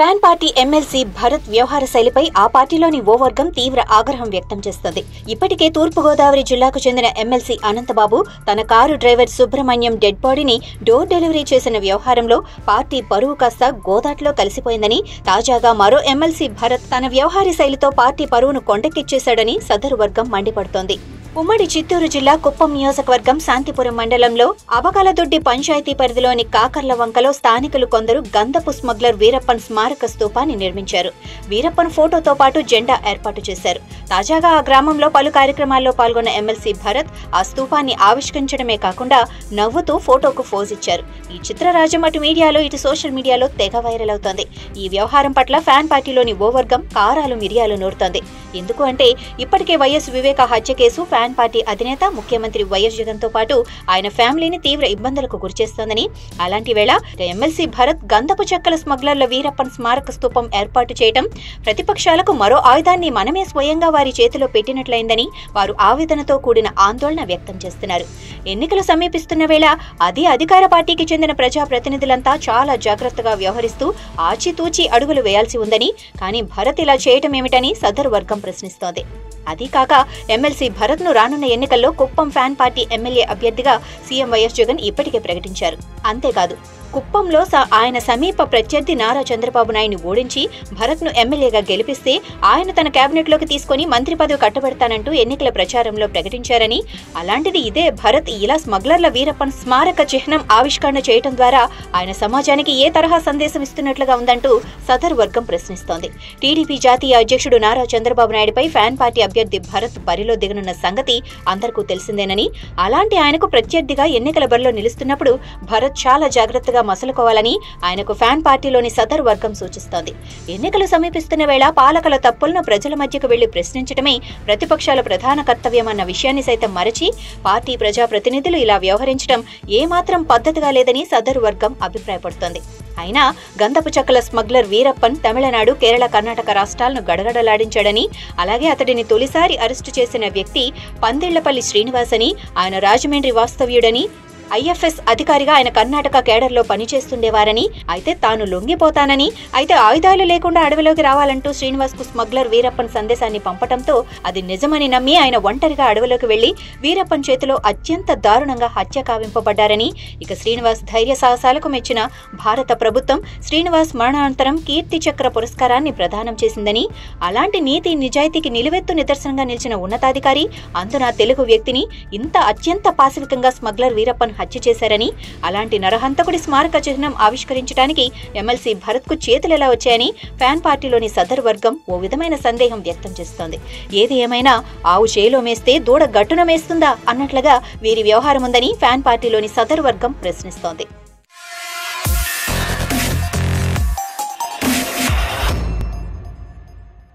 Fan party MLC Bharat వ్యవహార శైలిపై ఆ పార్టీలోని ఓ వర్గం తీవ్ర ఆగ్రహం వ్యక్తం చేస్తోంది. ఇప్పటికే తూర్పుగోదావరి జిల్లాకు చెందిన ఎమ్మెల్సీ అనంతబాబు తన కారు డ్రైవర్ సుబ్రహ్మణ్యం డెడ్ బాడీని డోర్ డెలివరీ చేసిన వ్యవహారంలో పార్టీ పరువు కాస్త గోదాట్లో కలిసిపోయిందని, తాజాగా మరో ఎమ్మెల్సీ భరత్ తన వ్యవహార శైలితో పార్టీ పరువును కొండెక్కిచ్చేశాడని సదరు వర్గం మండిపడుతోంది. ఉమ్మడి చిత్తూరు జిల్లా కుప్పం నియోజకవర్గం శాంతిపురం మండలంలో అబకాలదొడ్డి పంచాయతీ పరిధిలోని కాకర్లవంకలో స్థానికులు కొందరు గంధపు స్మగ్లర్ వీరప్పన్ స్మారక స్తూపాన్ని నిర్మించారు. వీరప్పన్ ఫోటోతో పాటు జెండా ఏర్పాటు చేశారు. తాజాగా ఆ గ్రామంలో పలు కార్యక్రమాల్లో పాల్గొన్న ఎమ్మెల్సీ భరత్ ఆ స్తూపాన్ని ఆవిష్కరించడమే కాకుండా నవ్వుతూ ఫోటోకు ఫోజ్ ఇచ్చారు. ఈ చిత్రరాజం అటు మీడియాలో ఇటు సోషల్ మీడియాలో తెగ వైరల్ అవుతోంది. ఈ వ్యవహారం పట్ల ఫ్యాన్ పార్టీలోని ఓ వర్గం కారాలు మిరియాలు నూరుతోంది. ఎందుకు అంటే ఇప్పటికే వైఎస్ వివేక హత్య కేసు ఫ్యాన్ పార్టీ అధినేత ముఖ్యమంత్రి వైఎస్ జగన్ తో పాటు ఆయన ఫ్యామిలీని తీవ్ర ఇబ్బందులకు గురిచేస్తోందని, అలాంటి వేళ ఎమ్మెల్సీ భరత్ గంధపు చెక్కల స్మగ్లర్ల వీరప్పన్ స్మారక స్తూపం ఏర్పాటు చేయడం ప్రతిపక్షాలకు మరో ఆయుధాన్ని మనమే స్వయంగా వారి చేతిలో పెట్టినట్లయిందని వారు ఆవేదనతో కూడిన ఆందోళన వ్యక్తం చేస్తున్నారు. ఎన్నికలు సమీపిస్తున్న వేళ అది అధికార పార్టీకి చెందిన ప్రజాప్రతినిధులంతా చాలా జాగ్రత్తగా వ్యవహరిస్తూ ఆచితూచి అడుగులు వేయాల్సి ఉందని, కానీ భరత్ ఇలా చేయటం ఏమిటని సదరు వర్గం ప్రశ్నిస్తోంది. అదీ కాక ఎమ్మెల్సీ భరత్ ను రానున్న ఎన్నికల్లో కుప్పం ఫ్యాన్ పార్టీ ఎమ్మెల్యే అభ్యర్థిగా సీఎం వైఎస్ జగన్ ఇప్పటికే ప్రకటించారు. అంతేకాదు కుప్పంలో ఆయన సమీప ప్రత్యర్థి నారా చంద్రబాబు నాయుడిని ఓడించి భరత్ ను ఎమ్మెల్యేగా గెలిపిస్తే ఆయన తన కేబినెట్లోకి తీసుకుని మంత్రి పదవి కట్టబెడతానంటూ ఎన్నికల ప్రచారంలో ప్రకటించారని, అలాంటిది ఇదే భరత్ ఇలా స్మగ్లర్ల వీరప్పన్ స్మారక చిహ్నం ఆవిష్కరణ చేయడం ద్వారా ఆయన సమాజానికి ఏ తరహా సందేశం ఇస్తున్నట్లుగా ఉందంటూ సదరు వర్గం ప్రశ్నిస్తోంది. టీడీపీ జాతీయ అధ్యక్షుడు నారా చంద్రబాబు నాయుడుపై ఫ్యాన్ పార్టీ అభ్యర్థి భరత్ బరిలో దిగనున్న సంగతి అందరికీ తెలిసిందేనని, అలాంటి ఆయనకు ప్రత్యర్థిగా ఎన్నికల బరిలో నిలుస్తున్నప్పుడు భరత్ చాలా జాగ్రత్తగా మసలుకోవాలని ఆయనకు ఫ్యాన్ పార్టీలోని సదరు వర్గం సూచిస్తోంది. ఎన్నికలు సమీపిస్తున్న వేళ పాలకుల తప్పులను ప్రజల మధ్యకు వెళ్లి ప్రశ్నించడమే ప్రతిపక్షాల ప్రధాన కర్తవ్యమన్న విషయాన్ని సైతం మరచి పార్టీ ప్రజాప్రతినిధులు ఇలా వ్యవహరించడం ఏమాత్రం పద్ధతిగా లేదని సదరు వర్గం అభిప్రాయపడుతోంది. అయినా గంధపు చెక్కల స్మగ్లర్ వీరప్పన్ తమిళనాడు, కేరళ, కర్ణాటక రాష్ట్రాలను గడగడలాడించాడని, అలాగే అతడిని తొలిసారి అరెస్టు చేసిన వ్యక్తి పందిళ్లపల్లి శ్రీనివాస్ అని, ఆయన రాజమండ్రి వాస్తవ్యుడని, ఐఎఫ్ఎస్ అధికారిగా ఆయన కర్ణాటక కేడర్లో పనిచేస్తుండేవారని, అయితే తాను లొంగిపోతానని, అయితే ఆయుధాలు లేకుండా అడవిలోకి రావాలంటూ శ్రీనివాస్ కు స్మగ్లర్ వీరప్పన్ సందేశాన్ని పంపటంతో అది నిజమని నమ్మి ఆయన ఒంటరిగా అడవిలోకి వెళ్లి వీరప్పన్ చేతిలో అత్యంత దారుణంగా హత్య కావింపబడ్డారని, ఇక శ్రీనివాస్ ధైర్య సాహసాలకు మెచ్చిన భారత ప్రభుత్వం శ్రీనివాస్ మరణానంతరం కీర్తి చక్ర పురస్కారాన్ని ప్రదానం చేసిందని, అలాంటి నీతి నిజాయితీకి నిలువెత్తు నిదర్శనంగా నిలిచిన ఉన్నతాధికారి అందున తెలుగు వ్యక్తిని ఇంత అత్యంత పాశవికంగా స్మగ్లర్ వీరప్పన్ హత్య చేశారని, అలాంటి నరహంతకుడి స్మారక చిహ్నం ఆవిష్కరించడానికి ఎమ్మెల్సీ భరత్ కు చేతులెలా వచ్చాయని ఫ్యాన్ పార్టీలోని సదరు వర్గం ఓ విధమైన సందేహం వ్యక్తం చేస్తోంది. ఏది ఏమైనా ఆవు చేలో మేస్తే దూడ గట్టున మేస్తుందా అన్నట్లుగా వీరి వ్యవహారం ఉందని ఫ్యాన్ పార్టీలోని సదరు వర్గం ప్రశ్నిస్తోంది.